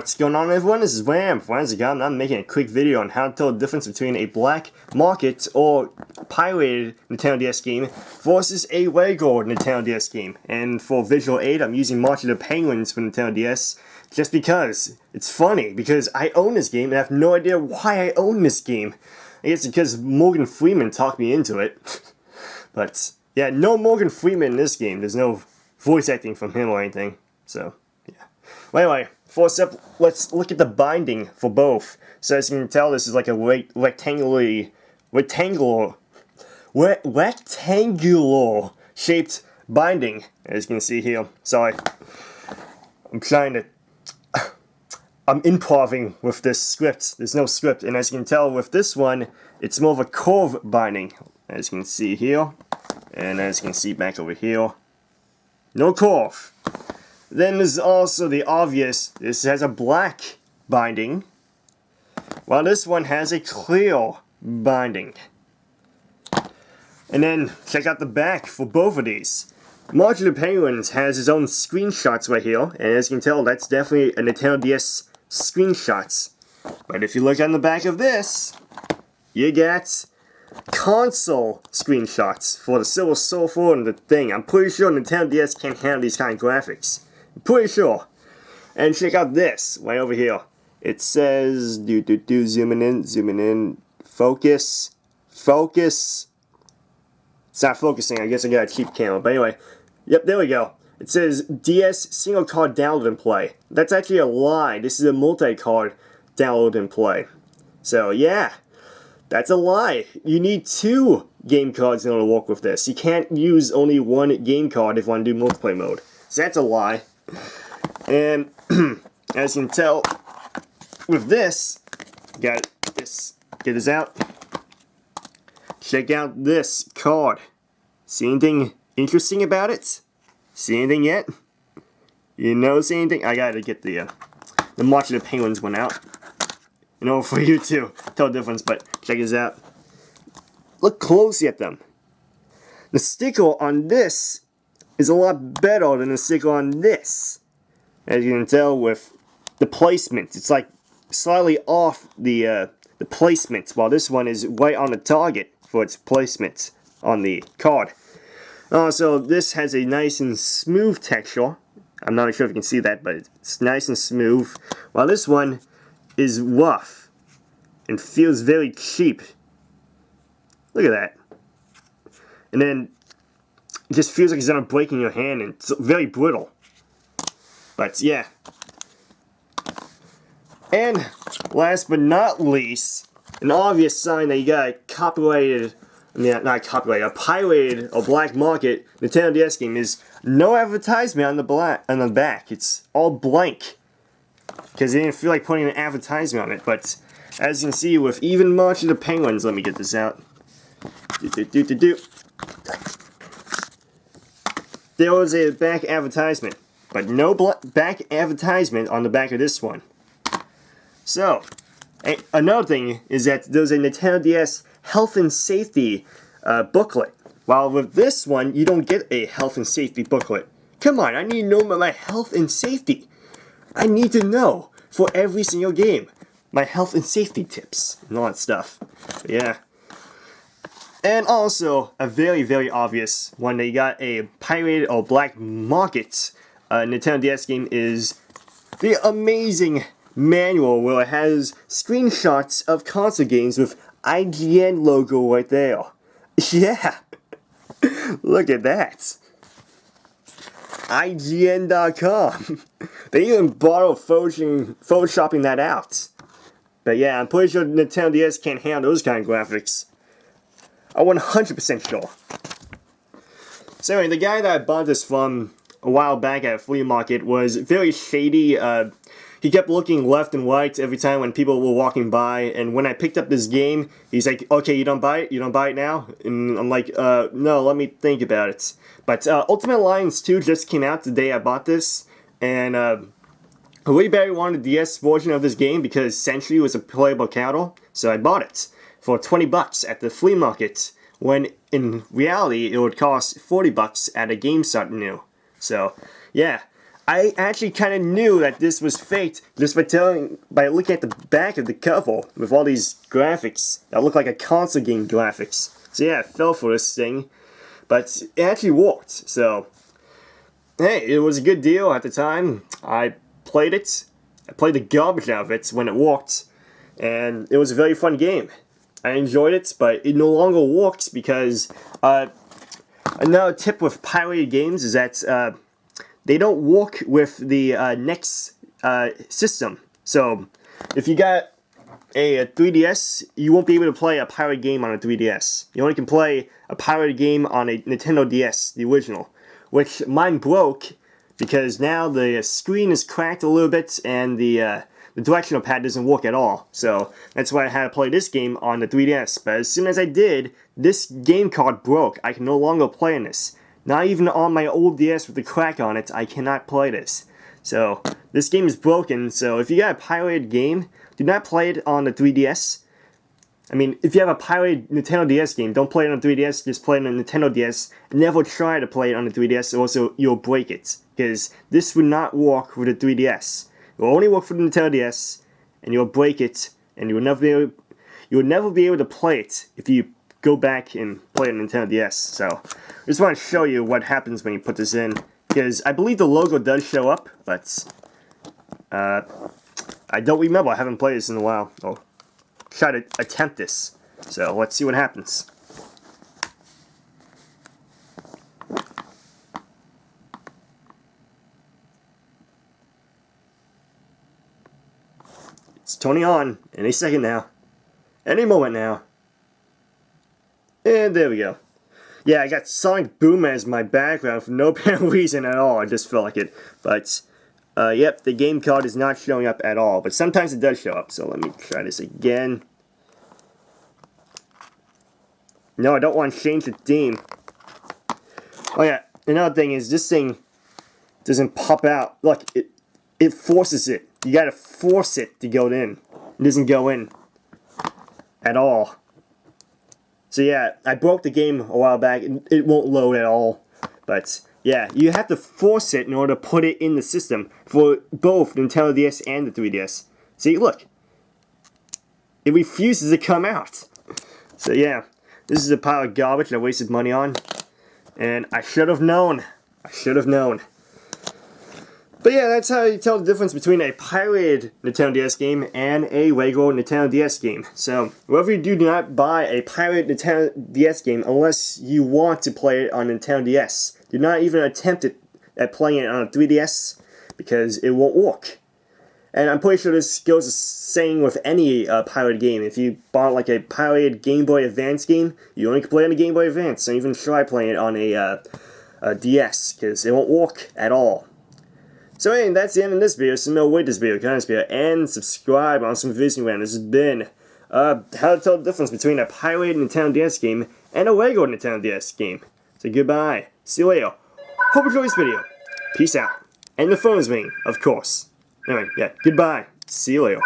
What's going on, everyone? This is RamsTheNameCom, and I'm making a quick video on how to tell the difference between a black market or pirated Nintendo DS game versus a regular Nintendo DS game. And for visual aid, I'm using March of the Penguins for Nintendo DS just because it's funny, because I own this game and I have no idea why I own this game. I guess because Morgan Freeman talked me into it. But yeah, no Morgan Freeman in this game. There's no voice acting from him or anything. So yeah. Well, anyway, first up, let's look at the binding for both. So as you can tell, this is like a rectangular shaped binding, as you can see here. Sorry, I'm improving with this script. There's no script, and as you can tell with this one, it's more of a curve binding, as you can see here, and as you can see back over here. No curve. Then there's also the obvious, this has a black binding, while this one has a clear binding. And then check out the back for both of these. March of the Penguins has his own screenshots right here, and as you can tell, that's definitely a Nintendo DS screenshots. But if you look on the back of this, you get console screenshots for the Silver Surfer and the thing. I'm pretty sure Nintendo DS can't handle these kind of graphics. I'm pretty sure. And check out this right over here. It says zooming in, focus. It's not focusing. I guess I got a cheap camera. But anyway, yep, there we go. It says DS single card download and play. That's actually a lie. This is a multi-card download and play. So yeah, that's a lie. You need 2 game cards in order to work with this. You can't use only 1 game card if you want to do multiplayer mode. So that's a lie. And as you can tell, with this, got this. Get this out. Check out this card. See anything interesting about it? See anything yet? You notice anything? I gotta get the March of the Penguins one out. You know, for you to tell the difference, but check this out. Look closely at them. The sticker on this is a lot better than the sticker on this. As you can tell with the placement, it's like slightly off the placement, while this one is right on the target for its placement on the card. So this has a nice and smooth texture. I'm not sure if you can see that, but it's nice and smooth, while this one is rough and feels very cheap. Look at that. And then it just feels like it's gonna break in your hand, and it's very brittle. But yeah. And last but not least, an obvious sign that you got a a pirated or black market Nintendo DS game is no advertisement on the back. It's all blank, because they didn't feel like putting an advertisement on it. But as you can see with even March of the Penguins, let me get this out. There was a back advertisement, but no back advertisement on the back of this one. So, another thing is that there's a Nintendo DS health and safety booklet. While with this one, you don't get a health and safety booklet. Come on, I need to know my health and safety. I need to know for every single game my health and safety tips and all that stuff. But yeah. And also, a very, very obvious one that you got a pirated or black market Nintendo DS game is the amazing manual where it has screenshots of console games with IGN logo right there. Yeah, look at that. IGN.com. They even bother photoshopping that out. But yeah, I'm pretty sure Nintendo DS can't handle those kind of graphics. I'm 100% sure. So anyway, the guy that I bought this from a while back at a flea market was very shady. He kept looking left and right every time when people were walking by, and when I picked up this game, he's like, okay, you don't buy it? You don't buy it now? And I'm like, no, let me think about it. But Ultimate Alliance 2 just came out the day I bought this, and I really badly wanted the DS version of this game because Century was a playable counter, so I bought it for 20 bucks at the flea market, when in reality it would cost 40 bucks at a GameStop new. So, yeah. I actually kind of knew that this was faked just by looking at the back of the cover with all these graphics that look like a console game graphics. So yeah, I fell for this thing, but it actually worked. So hey, it was a good deal at the time. I played it. I played the garbage out of it when it worked, and it was a very fun game. I enjoyed it, but it no longer works because another tip with pirated games is that they don't work with the next system. So if you got a 3DS, you won't be able to play a pirated game on a 3DS. You only can play a pirated game on a Nintendo DS, the original, which mine broke because now the screen is cracked a little bit and the directional pad doesn't work at all. So that's why I had to play this game on the 3DS. But as soon as I did, this game card broke. I can no longer play on this. Not even on my old DS with the crack on it, I cannot play this. So this game is broken, so if you got a pirated game, do not play it on the 3DS. I mean, if you have a pirated Nintendo DS game, don't play it on 3DS, just play it on Nintendo DS. Never try to play it on the 3DS, or else you'll break it. Because this would not work with the 3DS. It will only work for the Nintendo DS, and you'll break it, and you will never be able to play it if you go back and play it on Nintendo DS. So, I just want to show you what happens when you put this in. Because I believe the logo does show up, but I don't remember. I haven't played this in a while. I'll try to attempt this. So, let's see what happens. It's turning on any second now. Any moment now. And there we go. Yeah, I got Sonic Boom as my background for no apparent reason at all. I just felt like it. But, yep, the game card is not showing up at all. But sometimes it does show up. So let me try this again. No, I don't want to change the theme. Oh yeah, another thing is this thing doesn't pop out. Look, it forces it. You gotta force it to go in. It doesn't go in at all. So yeah, I broke the game a while back. It won't load at all. But yeah, you have to force it in order to put it in the system for both Nintendo DS and the 3DS. See, look. It refuses to come out. So yeah, this is a pile of garbage I wasted money on. And I should have known. I should have known. But yeah, that's how you tell the difference between a pirated Nintendo DS game and a regular Nintendo DS game. So, whatever you do not buy a pirated Nintendo DS game unless you want to play it on Nintendo DS. Do not even attempt at playing it on a 3DS because it won't work. And I'm pretty sure this goes the same with any pirated game. If you bought like a pirated Game Boy Advance game, you only can play it on a Game Boy Advance. Don't even try playing it on a DS because it won't work at all. So anyway, that's the end of this video. So no wait this video, comment this video, and subscribe on some videos around. This has been how to tell the difference between a pirated Nintendo DS game and a regular Nintendo DS game. So goodbye. See you later. Hope you enjoyed this video. Peace out. And the phone is ringing, of course. Anyway, yeah, goodbye. See you later.